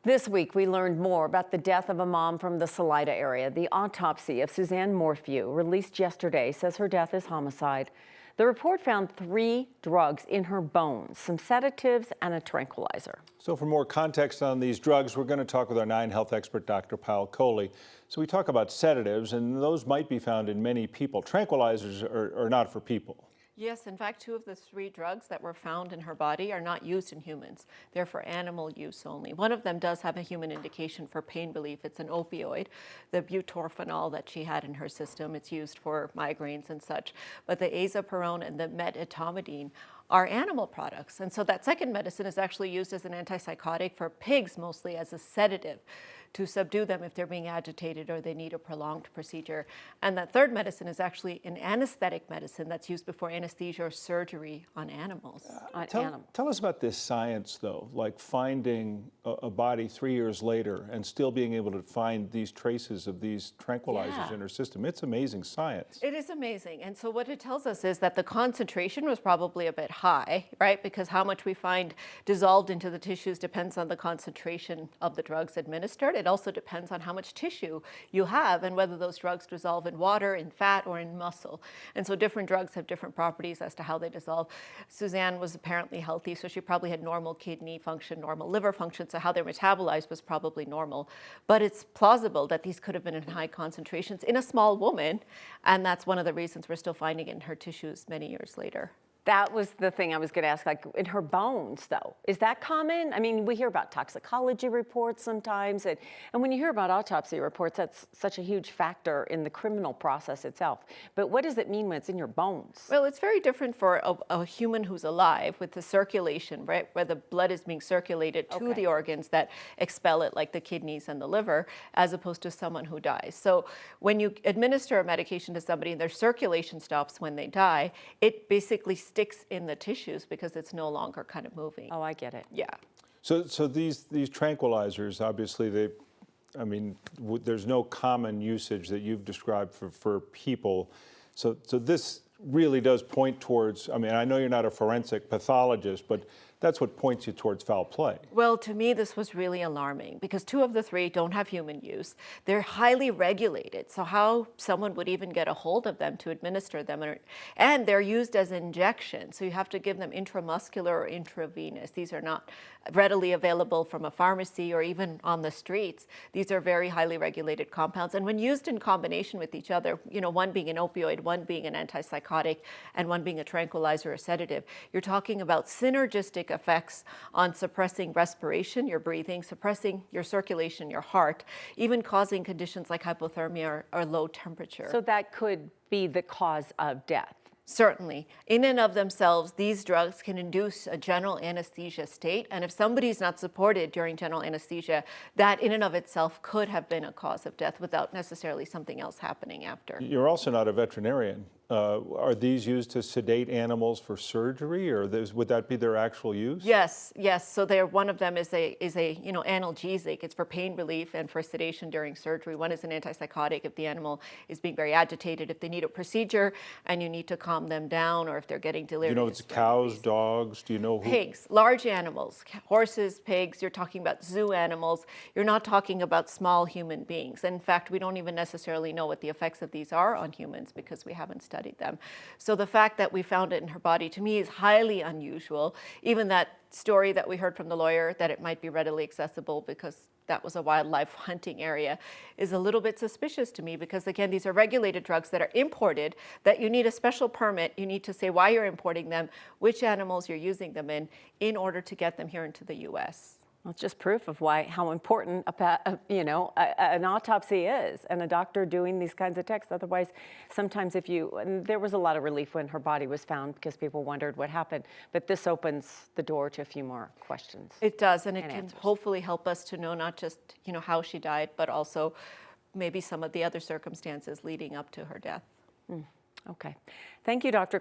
This week, we learned more about the death of a mom from the Sedate area. The autopsy of Suzanne Morphew, released yesterday, says her death is homicide. The report found 3 drugs in her bones, some sedatives and a tranquilizer. So for more context on these drugs, we're going to talk with our 9 health expert, Dr. Payal Kohli. So we talk about sedatives, and those might be found in many people. Tranquilizers are not for people. Yes, in fact, 2 of the 3 drugs that were found in her body are not used in humans. They're for animal use only. One of them does have a human indication for pain relief. It's an opioid, the butorphanol that she had in her system. It's used for migraines and such. But the azaparone and the medetomidine are animal products. And so that second medicine is actually used as an antipsychotic for pigs, mostly as a sedative, to subdue them if they're being agitated or they need a prolonged procedure. And that third medicine is actually an anesthetic medicine that's used before anesthesia or surgery on animals. Tell us about this science, though, like finding a body 3 years later and still being able to find these traces of these tranquilizers in her system. It's amazing science. It is amazing. And so what it tells us is that the concentration was probably a bit high, right? Because how much we find dissolved into the tissues depends on the concentration of the drugs administered. It also depends on how much tissue you have and whether those drugs dissolve in water, in fat, or in muscle. And so different drugs have different properties as to how they dissolve. Suzanne was apparently healthy, so she probably had normal kidney function, normal liver function, so how they're metabolized was probably normal. But it's plausible that these could have been in high concentrations in a small woman, and that's one of the reasons we're still finding it in her tissues many years later. That was the thing I was going to ask, like in her bones, though. Is that common? I mean, we hear about toxicology reports sometimes, and when you hear about autopsy reports, that's such a huge factor in the criminal process itself. But what does it mean when it's in your bones? Well, it's very different for a human who's alive with the circulation, right, where the blood is being circulated to the organs that expel it, like the kidneys and the liver, as opposed to someone who dies. So when you administer a medication to somebody and their circulation stops when they die, it basically sticks in the tissues because it's no longer kind of moving. Oh, I get it. Yeah. So these tranquilizers, obviously, there's no common usage that you've described for people. So this really does point towards, I mean, I know you're not a forensic pathologist, but that's what points you towards foul play. Well, to me, this was really alarming because 2 of the 3 don't have human use. They're highly regulated. So how someone would even get a hold of them to administer them, and they're used as injections. So you have to give them intramuscular or intravenous. These are not readily available from a pharmacy or even on the streets. These are very highly regulated compounds. And when used in combination with each other, you know, one being an opioid, one being an antipsychotic, and one being a tranquilizer or sedative, you're talking about synergistic effects on suppressing respiration, your breathing, suppressing your circulation, your heart, even causing conditions like hypothermia or low temperature. So that could be the cause of death. Certainly. In and of themselves, these drugs can induce a general anesthesia state, and if somebody's not supported during general anesthesia, that in and of itself could have been a cause of death without necessarily something else happening after. You're also not a veterinarian. Are these used to sedate animals for surgery, or would that be their actual use? Yes, yes. So one of them is a analgesic. It's for pain relief and for sedation during surgery. One is an antipsychotic if the animal is being very agitated, if they need a procedure and you need to calm them down, or if they're getting delirious. Do you know it's cows, dogs? Do you know who? Pigs, large animals, horses, pigs. You're talking about zoo animals. You're not talking about small human beings. In fact, we don't even necessarily know what the effects of these are on humans because we haven't studied them. So the fact that we found it in her body, to me, is highly unusual. Even that story that we heard from the lawyer that it might be readily accessible because that was a wildlife hunting area is a little bit suspicious to me because, again, these are regulated drugs that are imported, that you need a special permit. You need to say why you're importing them, which animals you're using them in order to get them here into the U.S. Well, it's just proof of how important an autopsy is, and a doctor doing these kinds of tests. Otherwise, sometimes and there was a lot of relief when her body was found because people wondered what happened. But this opens the door to a few more questions. It does, and it can answers. hopefully help us to know not just how she died, but also maybe some of the other circumstances leading up to her death. Okay, thank you, Dr.